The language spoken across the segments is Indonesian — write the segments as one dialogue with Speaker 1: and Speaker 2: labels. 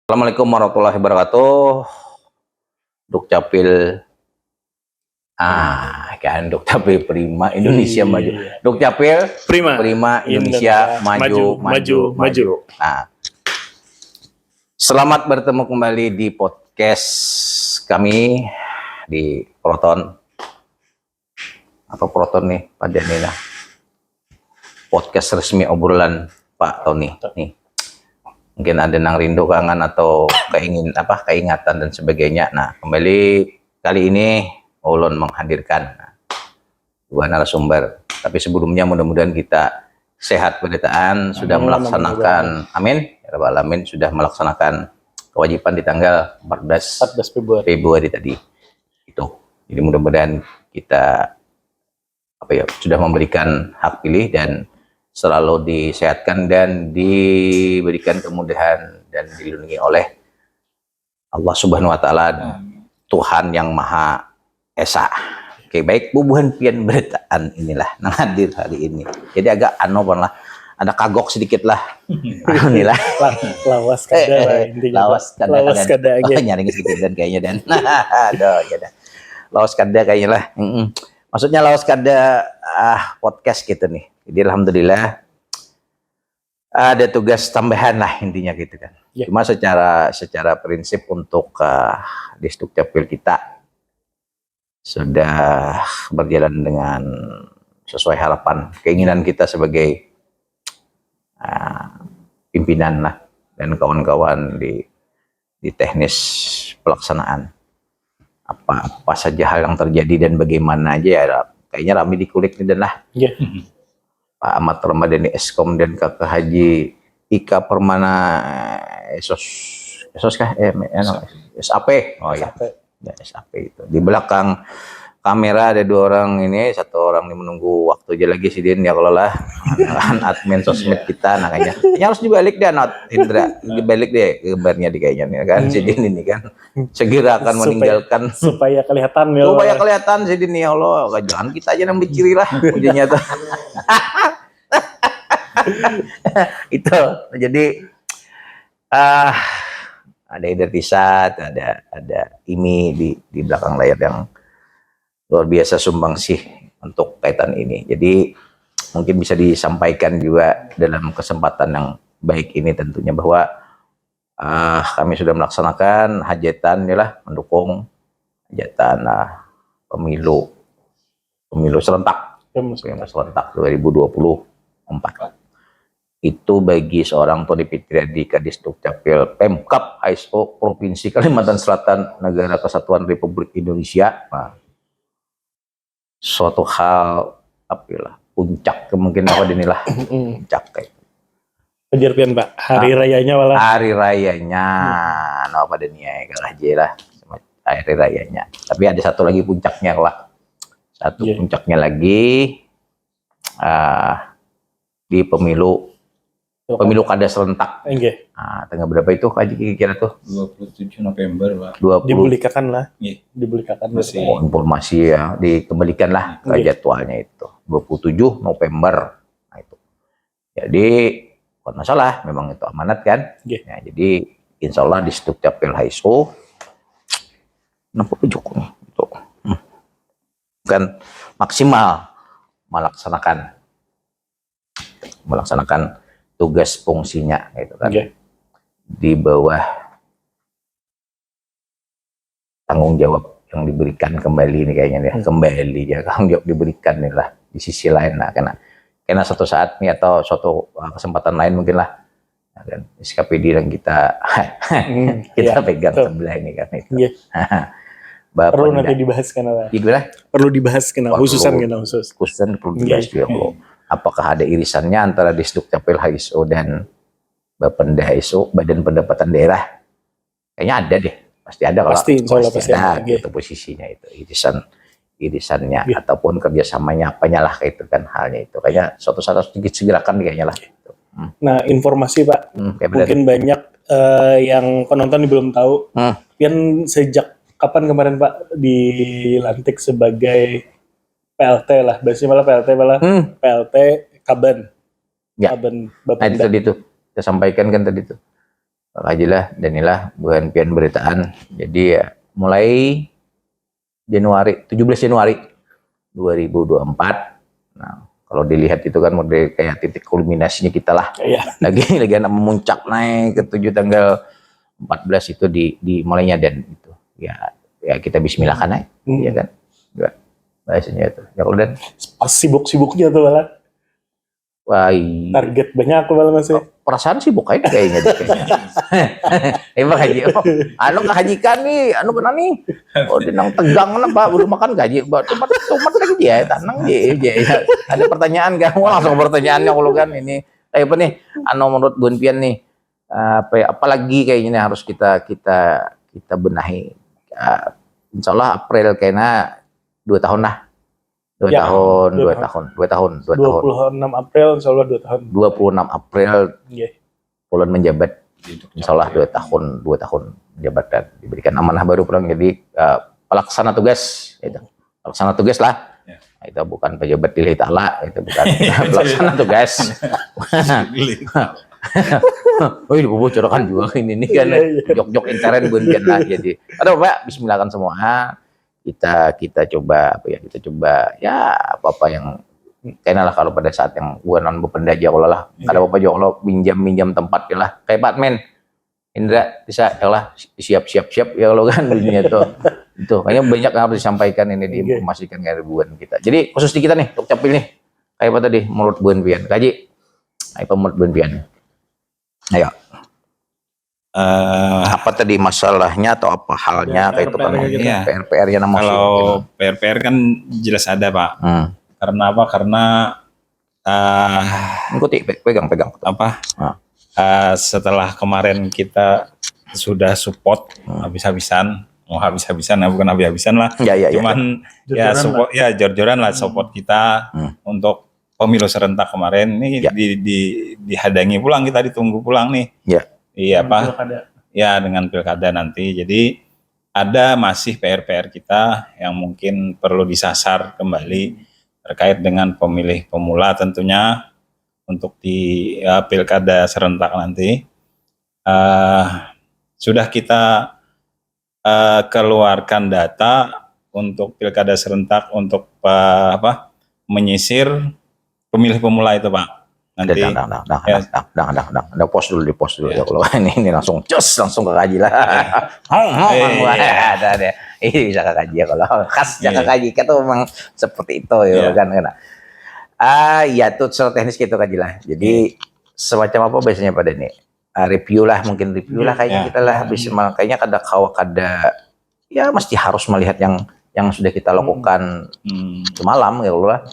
Speaker 1: Assalamualaikum warahmatullahi wabarakatuh. Dukcapil kan Dukcapil Prima Indonesia maju. Dukcapil Prima Indonesia maju. Nah, selamat bertemu kembali di podcast kami di Proton. Apa Proton nih Pak Janina? Podcast resmi obrolan Pak Tony nih. Mungkin ada nang rindu kangen atau keingatan dan sebagainya. Nah, kembali kali ini Ulun menghadirkan dua narasumber. Tapi sebelumnya mudah-mudahan kita sehat penderitaan, sudah melaksanakan amin ya rabbal alamin, sudah melaksanakan kewajiban di tanggal 14 Februari tadi. Itu. Jadi mudah-mudahan kita sudah memberikan hak pilih dan selalu disehatkan dan diberikan kemudahan dan dilindungi oleh Allah Subhanahu wa taala, Tuhan yang Maha Esa. Oke, baik bubuhan pian beritaan inilah nang hadir hari ini. Jadi agak ada kagok sedikit lah. Inilah
Speaker 2: lawas kada
Speaker 1: lawas kada nyaring sedikit dan kayaknya dan aduh ya dah. Lawas kada kayaknya lah. Maksudnya lawas kada podcast gitu nih. Jadi alhamdulillah ada tugas tambahan lah intinya gitu kan. Ya. Cuma secara prinsip untuk di Dukcapil kita sudah berjalan dengan sesuai harapan, keinginan kita sebagai pimpinan lah dan kawan-kawan di teknis pelaksanaan. Apa saja hal yang terjadi dan bagaimana aja ya kayaknya rame dikulik nih dan lah.
Speaker 2: Yeah.
Speaker 1: Pak Ahmad Ramadhani Eskom dan Kakak Haji Ika Permana SAP. Oh ya. SAP itu. Di belakang kamera ada dua orang ini, satu orang ini menunggu waktu aja lagi si Din ya kalau lah admin sosmed kita kayaknya harus dibalik deh Indra, dibalik deh gambarnya di kayaknya nih kan si Din ini kan segera akan meninggalkan
Speaker 2: supaya kelihatan
Speaker 1: si Din ya Allah, jangan kita aja yang berciri lah ujungnya tuh. Itu jadi ada Idertisat, ada Imi di belakang layar yang luar biasa sumbangsih untuk kaitan ini. Jadi mungkin bisa disampaikan juga dalam kesempatan yang baik ini tentunya bahwa kami sudah melaksanakan hajatan mendukung hajatan pemilu serentak 2024. Itu bagi seorang Tony Fitriadi Kadis Dukcapil Pemkab ASO Provinsi Kalimantan Selatan Negara Kesatuan Republik Indonesia. Suatu hal puncak kemungkinan inilah puncak kayak
Speaker 2: penjerpian Pak hari rayanya
Speaker 1: apa denia hari rayanya, tapi ada satu lagi puncaknya lah, puncaknya lagi di pemilu kada serentak. Tanggal berapa itu kira tuh?
Speaker 3: 27 November, Pak.
Speaker 2: Dibelikan
Speaker 1: masih. Informasi ya, dikembalikan lah ke jadwalnya itu. 27 November. Nah, itu. Jadi, bukan masalah, memang itu amanat kan? Ya, jadi, insya Allah di Dukcapil HSO nampak pejuk nih. Itu. Bukan maksimal melaksanakan tugas fungsinya gitu kan. Di bawah tanggung jawab yang diberikan kembali nih kayaknya nih, kembali ya tanggung jawab diberikan nih lah di sisi lain lah, karena suatu saat nih atau suatu kesempatan lain mungkin lah kan SKPD yang kita pegang sebelah ini kan itu.
Speaker 2: Perlu nanti dibahas perlu dibahas khususan
Speaker 1: perlu dibahas juga kalau apakah ada irisannya antara Dukcapil HSO dan Bapenda HSO, Badan Pendapatan Daerah? Kayaknya ada deh, pasti ada kalau
Speaker 2: pasti ada
Speaker 1: gitu posisinya itu irisannya ataupun kerjasamanya apanya lah itu kan halnya itu kayaknya suatu saat harus segerakan kayaknya lah.
Speaker 2: Nah informasi Pak, mungkin banyak yang penonton belum tahu, Pian sejak kapan kemarin Pak dilantik sebagai PLT lah, biasanya PLT Kaban.
Speaker 1: Ya. Kaban Bapenda. Nah, itu kita sampaikan kan tadi tuh. Kajilah dan inilah bukan pian beritaan. Jadi ya mulai 17 Januari 2024. Nah, kalau dilihat itu kan model kayak titik kulminasinya kita lah.
Speaker 2: Iya.
Speaker 1: Lagi anak memuncak naik ke 7 tanggal 14 itu di mulainya dan itu. Ya kita bismillah kan naik. Iya kan? Ya, bahasanya itu. Ya kalau dan
Speaker 2: Pas sibuk-sibuknya tuh malah.
Speaker 1: wah,
Speaker 2: Target banyak malah masih.
Speaker 1: perasaan sih bukan kayaknya deh kayaknya. Emang haji, anu kehajikan nih, anu benar nih. Oh, di nang tegang mana Pak, udah makan gaji, cuma lagi dia, tanang dia. Ada pertanyaan kan? Wah, langsung pertanyaannya kalau kan ini. Apa nih? Anu menurut Bun Pian nih, apalagi kayaknya harus kita benahi. Insya Allah April kayaknya 2 tahun lah. 2 tahun.
Speaker 2: 26 April insya Allah 2 tahun.
Speaker 1: 26 April
Speaker 2: Iya.
Speaker 1: Pulan menjabat, insya Allah 2 tahun menjabat dan diberikan amanah baru pulang jadi pelaksana tugas itu. Pelaksana tugas lah.
Speaker 3: Ya.
Speaker 1: Itu bukan pejabat lillahi ta'ala, itu bukan pelaksana tugas. Oh, ini bocoran juga ini kan jok-jok intern Bun lah jadi. Aduh Pak, bismillah kan semua. Kita coba ya apa yang kayaknya lah kalau pada saat yang gua non bependaja kalau lah ada apa juga kalau minjam tempat ya lah kayak Pak Men Indra bisa ya lah siap ya kalau kan dunia itu kayaknya banyak yang harus disampaikan ini diinformasikan ke ribuan kita. Jadi khusus di kita nih untuk capil nih kayak apa tadi menurut Bun Pian Kaji apa menurut Bun Pian ayo apa tadi masalahnya atau apa halnya kayak itu kan
Speaker 3: iya.
Speaker 1: PR-nya nama
Speaker 3: Kalau PR kan jelas ada Pak. Karena apa? Karena
Speaker 1: ikuti pegang
Speaker 3: apa? Setelah kemarin kita sudah support habis-habisan, bukan habis-habisan lah. Cuman ya support ya jor-joran lah support kita untuk pemilu serentak kemarin ini dihadangi pulang, kita ditunggu pulang nih. Iya Pak. Ya dengan pilkada nanti. Jadi ada masih PR kita yang mungkin perlu disasar kembali terkait dengan pemilih pemula tentunya untuk di pilkada serentak nanti. Sudah kita keluarkan data untuk pilkada serentak untuk menyisir pemilih pemula itu Pak. Nanti
Speaker 1: Udah post dulu ya kalau ini langsung langsung ke kaji lah. Ada deh. Ini bisa ke kaji ya kalau khas jaga kaji itu memang seperti itu ya kan. Ya tuh secara teknis gitu kaji lah. Jadi semacam apa biasanya pada ini review lah kayaknya kita lah habis makanya kada ya mesti harus melihat yang sudah kita lakukan semalam ya Allah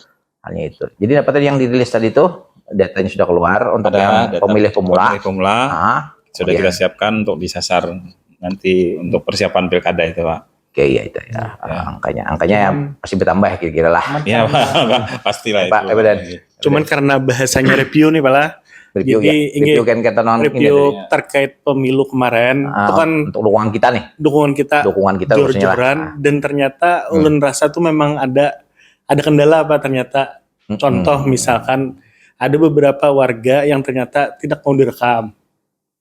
Speaker 1: hanya itu. Jadi apa tadi yang dirilis tadi itu datanya sudah keluar untuk yang pemilih pemula.
Speaker 3: Sudah kita siapkan untuk disasar nanti untuk persiapan pilkada itu Pak.
Speaker 1: Oke ya itu ya. Angkanya ya pasti bertambah kira-kira lah.
Speaker 3: Iya Pak, pastilah
Speaker 1: Pak,
Speaker 3: itu.
Speaker 2: Cuman karena bahasanya review nih Pak.
Speaker 1: Review kan kita
Speaker 2: terkait pemilu kemarin itu kan
Speaker 1: untuk dukungan kita
Speaker 2: jor-joran dan ternyata ulun rasa tuh memang ada kendala Pak ternyata. Contoh misalkan ada beberapa warga yang ternyata tidak mau direkam.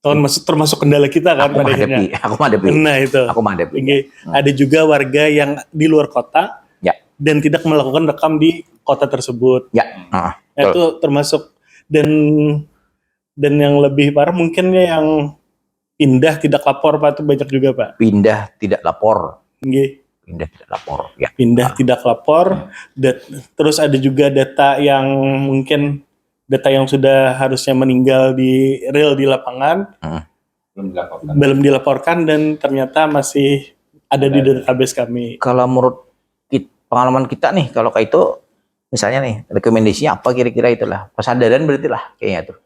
Speaker 2: Termasuk kendala kita kan pada akhirnya.
Speaker 1: Aku menghadapi.
Speaker 2: Nah itu.
Speaker 1: Aku menghadapi.
Speaker 2: Ada juga warga yang di luar kota dan tidak melakukan rekam di kota tersebut. Itu termasuk dan yang lebih parah mungkin yang pindah tidak lapor Pak itu banyak juga Pak.
Speaker 1: Pindah tidak lapor.
Speaker 2: Pindah tidak lapor. Terus ada juga data yang mungkin data yang sudah harusnya meninggal di real di lapangan belum dilaporkan dan ternyata masih ada di database kami.
Speaker 1: Kalau menurut pengalaman kita nih kalau kayak itu misalnya nih rekomendasinya apa kira-kira itulah kesadaran berarti lah kayaknya tuh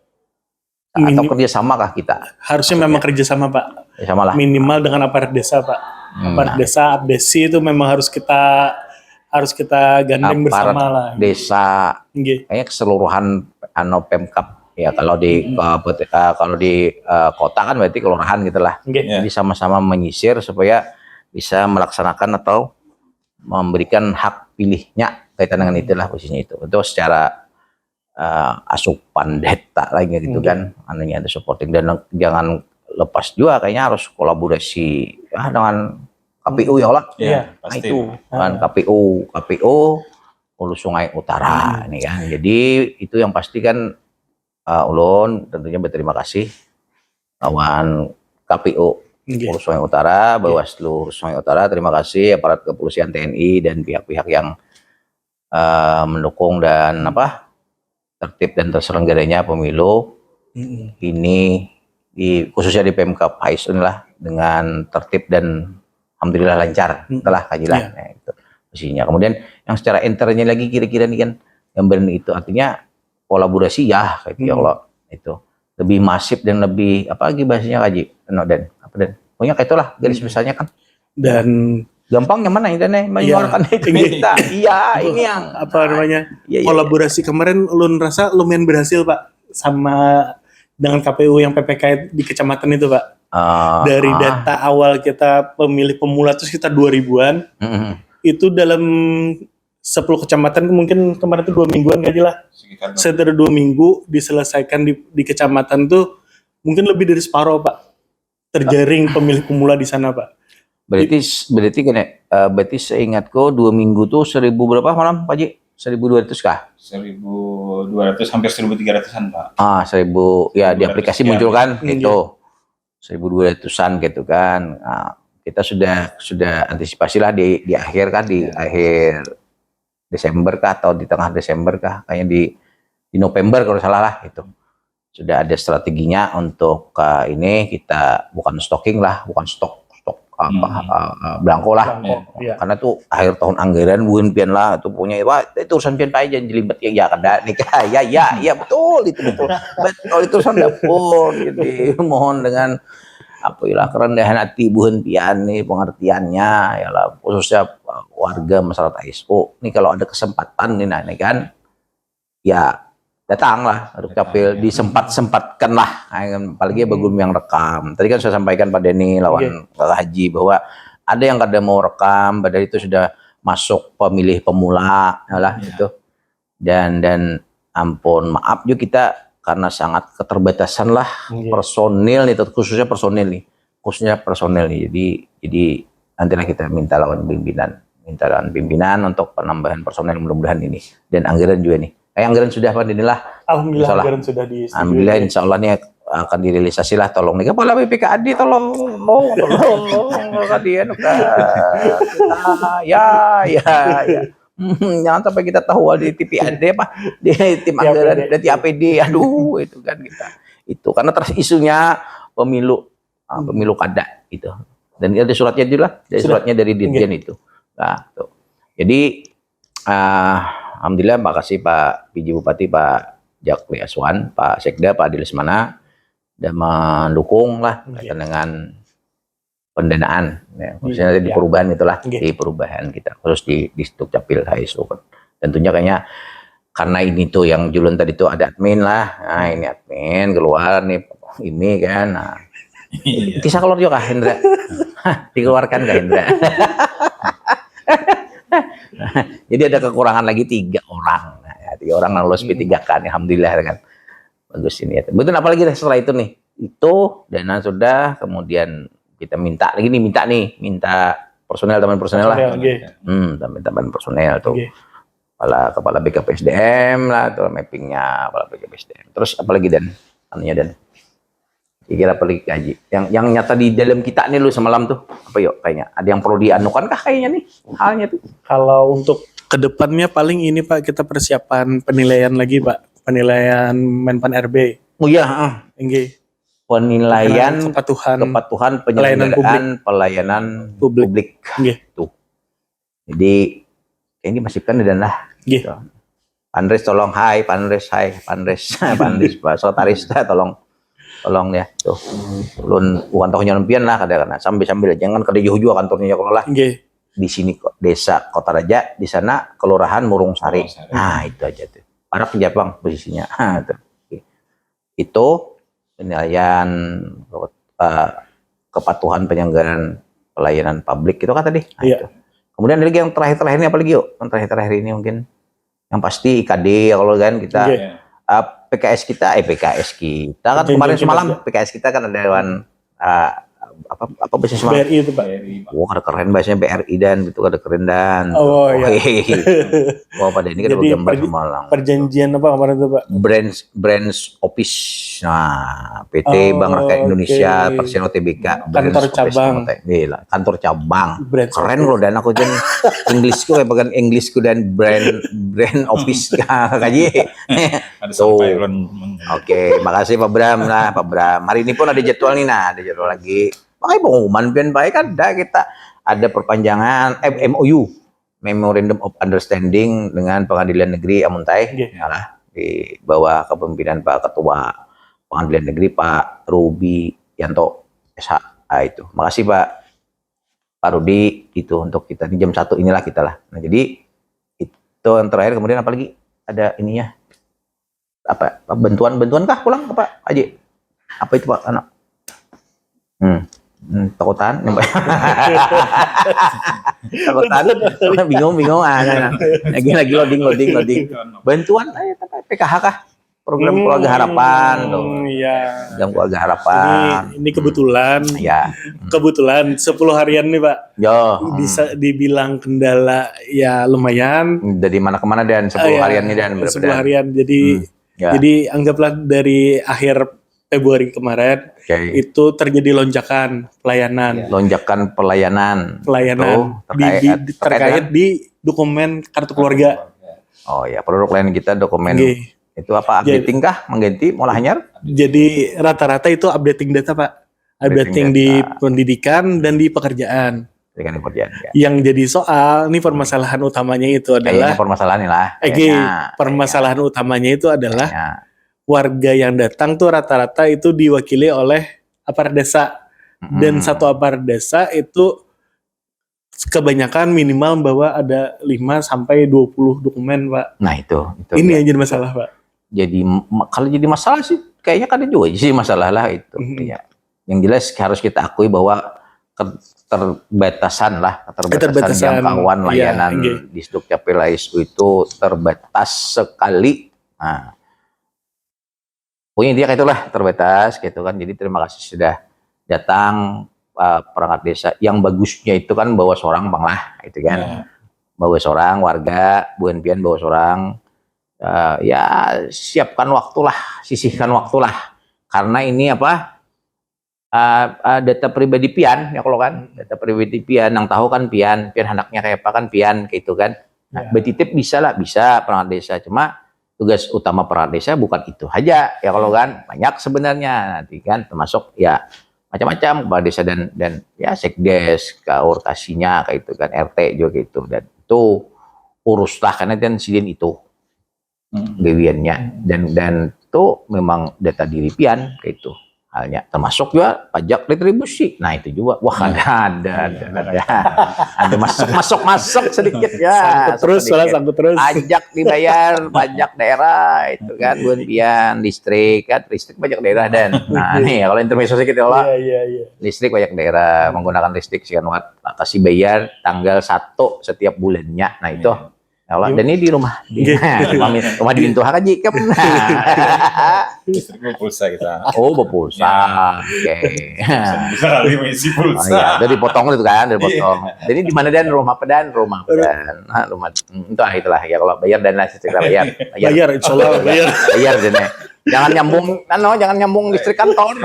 Speaker 1: atau kerjasama kah kita
Speaker 2: harusnya memang kerjasama Pak
Speaker 1: lah.
Speaker 2: Minimal dengan aparat desa Pak aparat desa abdesi itu memang harus kita gandeng bersama lah
Speaker 1: desa kayaknya keseluruhan Pemkap ya kalau di kota kan berarti kelurahan gitulah. Jadi sama-sama menyisir supaya bisa melaksanakan atau memberikan hak pilihnya kaitan dengan itulah posisinya itu. Itu secara asupan data lagi gitu kan anunya ada supporting dan jangan lepas juga kayaknya harus kolaborasi ya, dengan KPU ya lah.
Speaker 3: Iya,
Speaker 1: Nah,
Speaker 3: pasti.
Speaker 1: itu kan KPU Hulu Sungai Utara ini kan. Jadi itu yang pasti kan ulun tentunya berterima kasih kawan KPU Hulu Sungai Utara, Bawaslu Hulu Sungai Utara, terima kasih aparat kepolisian TNI dan pihak-pihak yang mendukung dan tertib dan terselenggaranya pemilu ini khususnya di Pemkab Hais inilah dengan tertib dan alhamdulillah lancar telah kajilah itu isinya. Kemudian yang secara internalnya lagi kira-kira nih kan gambaran itu artinya kolaborasi ya kayak ya Allah itu lebih masif dan lebih apa lagi bahasanya kaji dan pokoknya kayak itulah garis besarnya kan.
Speaker 2: Dan
Speaker 1: gampang yang mana ini menyuarakan itu kita. Iya, ini yang
Speaker 2: apa namanya kolaborasi kemarin ulun rasa lumayan berhasil Pak sama dengan KPU yang PPK di kecamatan itu Pak. Dari data awal kita pemilih pemula itu sekitar 2000-an. Itu dalam 10 kecamatan mungkin kemarin itu 2 mingguan kali lah. Sekitar 2 minggu diselesaikan di kecamatan tuh mungkin lebih dari separuh Pak. Terjaring pemilih pemula di sana Pak.
Speaker 1: Berarti kan berarti seingatku 2 minggu tuh 1000 berapa malam Pak Ji? 1200 kah?
Speaker 3: 1200 hampir 1300-an Pak.
Speaker 1: 1000 ya di aplikasi muncul kan itu 1200-an gitu kan. Kita sudah antisipasi lah di akhir kan di akhir Desember kah atau di tengah Desember kah kayaknya di November kalau salah lah itu. Sudah ada strateginya untuk ini kita bukan stocking lah, bukan stok belangko lah. Karena tuh akhir tahun anggaran bukan pian lah itu punya itu urusan pian aja jelibat ya kada nikah ya betul itu betul itu urusan dapur jadi mohon dengan kerendahan hati bukan pian nih pengertiannya ya lah khususnya warga masyarakat ISO nih kalau ada kesempatan nih kan ya datanglah harus capil disempat-sempatkan lah apalagi bagum yang rekam tadi kan saya sampaikan Pak Denny lawan Pak Haji bahwa ada yang kada mau rekam padahal itu sudah masuk pemilih pemula lah itu dan ampun maaf juga kita karena sangat keterbatasan lah personil itu khususnya personil nih jadi nantilah kita minta lawan pimpinan untuk penambahan personil mudah-mudahan ini dan anggaran juga nih. Anggaran sudah Pak inilah.
Speaker 2: Alhamdulillah anggaran sudah di
Speaker 1: Alhamdulillah insya Allah nih akan direalisasi lah tolong nih kepala BPKAD tolong kalian ya jangan sampai kita tahu di TPAD di tim anggaran dari APD aduh itu kan kita itu karena terus isunya pemilu kada itu dan ada suratnya juga dari suratnya dari Dirjen itu nah tuh jadi alhamdulillah makasih Pak PJ Bupati Pak Jakli Aswan, Pak Sekda, Pak Adi Lesmana dan mendukung lah dengan pendanaan ya. Khususnya di perubahan itulah di perubahan kita khusus di Stukcapil HSU. Tentunya kayaknya karena ini tuh yang Julen tadi tuh ada admin lah. Nah, ini admin keluar nih ini kan. Nah. Kisah keluar juga Hendra. Dikeluarkan kah Hendra? Jadi ada kekurangan lagi 3 orang. Nah, ya, 3 orang lulus P3K nih, alhamdulillah kan. Bagus ini ya. Betul apalagi setelah itu nih. Itu dana sudah, kemudian kita minta personel tambahan personel lah. Tambahan personel tuh. Kepala BKP SDM lah, tuh mappingnya kepala BKP SDM. Terus apalagi dan kira-kira perlu kaji. Yang nyata di dalam kita nih lu semalam tuh apa yuk kayaknya ada yang perlu dianukan kah kayaknya nih halnya tuh.
Speaker 2: Kalau untuk kedepannya paling ini Pak kita persiapan penilaian lagi Pak penilaian Menpan RB.
Speaker 1: Oh iya.
Speaker 2: kepatuhan
Speaker 1: Penilaian penyelenggaraan pelayanan publik. Tuh. Jadi ini masifkan dan lah. Pandres tolong Pandres Pak Sotaris tolong ya tuh ulun bukan tahu nyampian lah kadang-kadang sambil jangan kada jauh juga kantornya kalau lah di sini desa Kota Raja di sana kelurahan Murung Sari. Nah itu aja tuh para penjabang posisinya itu penilaian kepatuhan penyelenggaraan pelayanan publik itu kan tadi. Itu. Kemudian lagi yang terakhir ini apa lagi yuk yang terakhir ini mungkin yang pasti IKD kalau kan kita PKS kita kan kemarin semalam PKS kita kan ada Dewan apa bahasa Semarang?
Speaker 2: BRI itu Pak.
Speaker 1: Wah, ada keren bahasanya BRI dan gitu, ada keren dan.
Speaker 2: Oh iya.
Speaker 1: Wah, pada ini kan
Speaker 2: Jadi
Speaker 1: gambar Semalang.
Speaker 2: perjanjian apa kemarin tuh Pak?
Speaker 1: Branch office. Nah, PT Bank Rakyat Indonesia, Persero Tbk,
Speaker 2: kantor cabang.
Speaker 1: Kantor cabang.
Speaker 2: Branch
Speaker 1: Keren loh, dan aku jen Inggrisku kayak bagian Inggrisku dan brand office kaji. Oke, makasih Pak Bram lah, Pak Bram. Hari ini pun ada jadwal nih, ada jadwal lagi. Makanya pengumuman pian baik ada kita ada perpanjangan MOU, Memorandum of Understanding dengan Pengadilan Negeri Amuntai, di bawah kepemimpinan Pak Ketua Pengadilan Negeri Pak Ruby Yanto SH. Itu. Makasih Pak Rudi itu untuk kita di jam 1 inilah kita lah. Nah, jadi itu yang terakhir, kemudian apa lagi? Ada ininya. Apa bantuan kah pulang Pak Haji? Apa itu Pak anak? Takutan takutan bingung lagi loading bantuan PKH kah, program keluarga harapan tuh.
Speaker 2: Iya.
Speaker 1: Program keluarga harapan
Speaker 2: ini kebetulan
Speaker 1: ya
Speaker 2: 10 harian nih Pak. Bisa dibilang kendala ya lumayan
Speaker 1: dari mana kemana dan 10 harian nih dan
Speaker 2: 10 harian jadi anggaplah dari akhir Februari kemarin itu terjadi lonjakan pelayanan. Terkait di dokumen kartu keluarga.
Speaker 1: Oh ya, produk lain kita dokumen itu apa, updating kah, mengganti, mau hanyar?
Speaker 2: Jadi rata-rata itu updating data Pak, updating di pendidikan dan di pekerjaan. Yang jadi soal, ini permasalahan utamanya itu adalah permasalahan utamanya itu adalah warga yang datang tuh rata-rata itu diwakili oleh aparat desa. Dan satu aparat desa itu kebanyakan minimal bawa ada 5-20 dokumen Pak.
Speaker 1: Nah itu
Speaker 2: ini yang jadi masalah Pak.
Speaker 1: Jadi kalau jadi masalah sih kayaknya kan juga sih masalah lah itu. Ya. Yang jelas harus kita akui bahwa keterbatasan jangkauan layanan di Sdukcapil ASU itu terbatas sekali. Nah, pokoknya dia kayak itulah, terbatas gitu kan. Jadi terima kasih sudah datang perangkat desa. Yang bagusnya itu kan bawa seorang bang lah, itu kan. Bawa seorang warga, buan pian bawa seorang. Ya siapkan waktulah, sisihkan waktulah. Karena ini data pribadi pian ya kalau kan. Data pribadi pian, yang tahu kan pian anaknya kayak apa kan pian gitu kan. Nah, betitip bisa perangkat desa, cuma tugas utama perangkat desa bukan itu aja ya kalau kan, banyak sebenarnya nanti kan, termasuk ya macam-macam kepala desa dan ya sekdes, kaur kasihnya kayak itu kan, RT juga gitu, dan itu uruslah karena dan sidin itu gewiannya dan itu memang data diri pian kayak itu halnya, termasuk juga pajak retribusi. Nah itu juga ada masuk sedikit ya,
Speaker 2: sangkut terus
Speaker 1: pajak dibayar, pajak daerah itu kan, buan pian listrik kan, listrik pajak daerah dan nah nih kalau intermezzo sedikit ya listrik pajak daerah, menggunakan listrik sekian watt kasih bayar tanggal 1 setiap bulannya. Nah itu dan ini di rumah di Bintuha kan jika
Speaker 3: listrik pulsa kita.
Speaker 1: Oh berpulsa, oke.
Speaker 3: Isi pulsa.
Speaker 1: Dari potong itu kan, dari potong. Jadi di mana dan rumah pedan, rumah itulah ya, kalau bayar dan listrik bayar,
Speaker 2: insyaallah
Speaker 1: bayar dan jangan nyambung listrik kantor.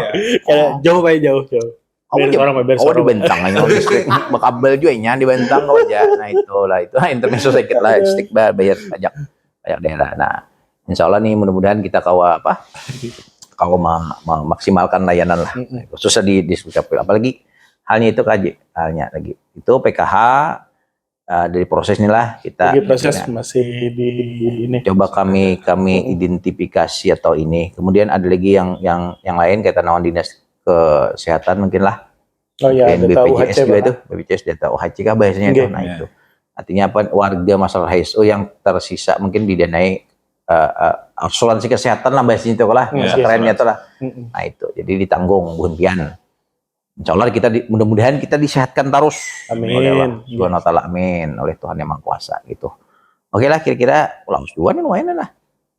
Speaker 2: Jauh Pak, jauh.
Speaker 1: Dibentang aja listrik, kabel juga nya dibentang kok aja. Nah itulah itu intermezzo sedikit lah, listrik bayar pajak daerah. Nah, insyaallah nih mudah-mudahan kita memaksimalkan layanan lah, khususnya di Sdukcapil. Apalagi halnya itu halnya lagi itu PKH dari proses inilah kita.
Speaker 2: Proses masih di ini.
Speaker 1: Coba kami identifikasi atau ini. Kemudian ada lagi yang lain kaitan dengan dinas kesehatan mungkin lah. BPJS juga itu, BPJS data OHC kah bahasanya itu. Nah itu artinya apa, warga masalah HSO yang tersisa mungkin didanai asuransi kesehatan lah bahasanya itu lah, kerennya itu lah. Nah itu jadi ditanggung bukan pian. Insyaallah kita mudah-mudahan kita disehatkan terus.
Speaker 2: Amin.
Speaker 1: Subhanahu wa ta'ala, amin, oleh Tuhan yang Maha Kuasa gitu. Oke lah, kira-kira ulang dua nih lumayan lah.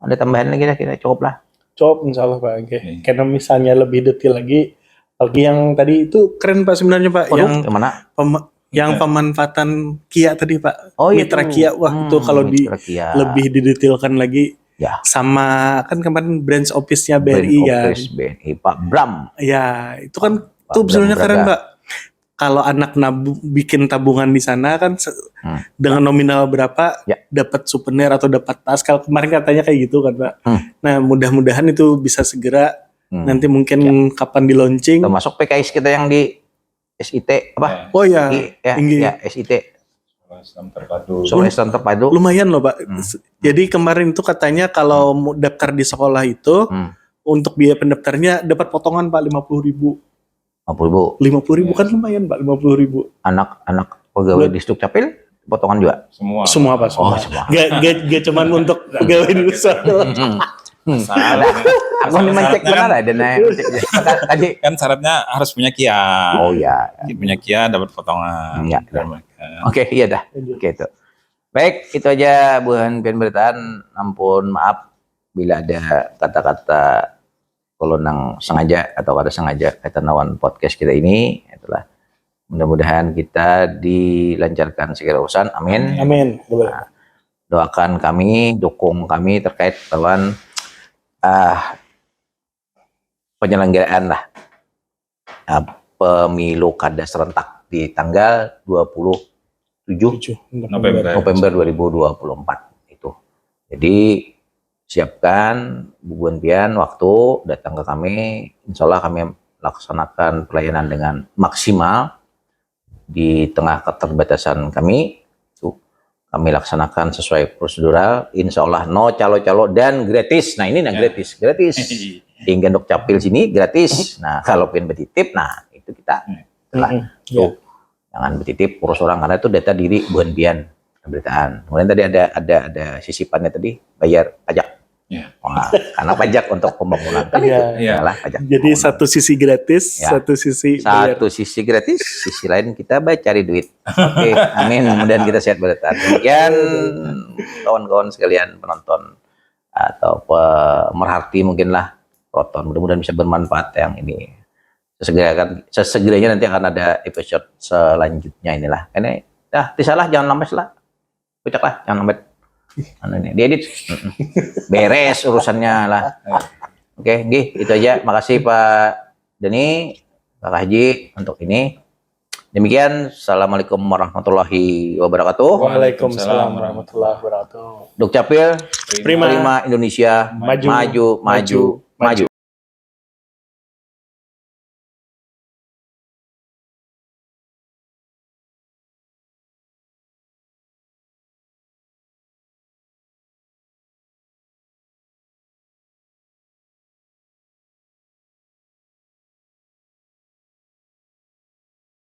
Speaker 1: Ada tambahan lagi lah, kira cukup lah.
Speaker 2: Cukup insyaallah Pak. Karena misalnya lebih detail lagi Lagi yang tadi itu keren Pak sebenarnya Pak.
Speaker 1: Waduh, yang mana?
Speaker 2: Yang pemanfaatan Kia tadi Pak.
Speaker 1: Oh,
Speaker 2: Mitra
Speaker 1: itu.
Speaker 2: Kia. Wah itu kalau
Speaker 1: Mitra Kia.
Speaker 2: lebih didetailkan lagi.
Speaker 1: Ya.
Speaker 2: Sama kan kemarin branch office-nya
Speaker 1: Brand
Speaker 2: BRI ya.
Speaker 1: Office BNI Pak Bram.
Speaker 2: Ya itu kan
Speaker 1: Pak
Speaker 2: tuh
Speaker 1: Bram
Speaker 2: sebenarnya keren
Speaker 1: Braga.
Speaker 2: Pak. Kalau anak bikin tabungan di sana kan dengan nominal berapa dapat souvenir atau dapat tas. Kalau kemarin katanya kayak gitu kan Pak. Nah mudah-mudahan itu bisa segera nanti mungkin kapan di launching.
Speaker 1: Termasuk PKS kita yang di SIT apa?
Speaker 2: Oh ya,
Speaker 1: ya SIT. Soal Islam terpadu.
Speaker 2: Lumayan loh Pak. Jadi kemarin itu katanya kalau mau daftar di sekolah itu untuk biaya pendaftarnya dapat potongan Pak 50.000. 50.000 kan lumayan Pak, 50.000.
Speaker 1: Anak-anak pegawai di Sdukcapil potongan juga.
Speaker 2: Semua Pak.
Speaker 1: Oh, semua.
Speaker 2: Gak cuman untuk pegawai di usaha.
Speaker 3: Salah.
Speaker 1: Aku mencek benar ada tadi
Speaker 3: kan syaratnya harus punya Kia.
Speaker 1: Oh ya.
Speaker 3: Punya Kia dapat potongan.
Speaker 1: Ya. Oke, iya dah. Oke itu. Baik, itu aja buhan pemberitaan. Ampun maaf bila ada kata-kata kolonang sengaja atau kada sengaja kaitan lawan podcast kita ini. Itulah. Mudah-mudahan kita dilancarkan segala urusan. Amin.
Speaker 2: Amin.
Speaker 1: Nah, doakan kami, dukung kami terkait lawan penyelenggaraan lah pemilu kada serentak di tanggal 27 November 2024 itu. Jadi siapkan bubuan pian waktu datang ke kami, insya Allah kami laksanakan pelayanan dengan maksimal di tengah keterbatasan kami. Kami laksanakan sesuai prosedural, insya Allah no calo-calo dan gratis. Nah ini gratis. Hingga Dok Capil sini gratis. Nah kalau pengen bertitip, nah itu kita tuh jangan bertitip urus orang karena itu data diri bukan pian pemberitaan. Kemudian tadi ada sisipannya tadi bayar pajak. Wah, karena pajak untuk pembangunan kan pajak.
Speaker 2: Jadi satu sisi gratis, satu sisi bayar.
Speaker 1: Satu sisi gratis, sisi lain kita cari duit. Oke, amin. Kemudian kita sehat bertahan. Demikian kawan-kawan sekalian penonton atau pemerhati mungkinlah Proton. Mudah-mudahan bisa bermanfaat yang ini. Sesegeranya nanti akan ada episode selanjutnya inilah. Ini disalah jangan lambat lah. Ucaplah jangan lambat. Diedit beres urusannya lah. Oke, itu aja. Makasih Pak Deni, Pak Haji untuk ini. Demikian, assalamualaikum warahmatullahi wabarakatuh.
Speaker 2: Waalaikumsalam warahmatullahi wabarakatuh.
Speaker 1: Dukcapil,
Speaker 2: Prima
Speaker 1: Indonesia, maju.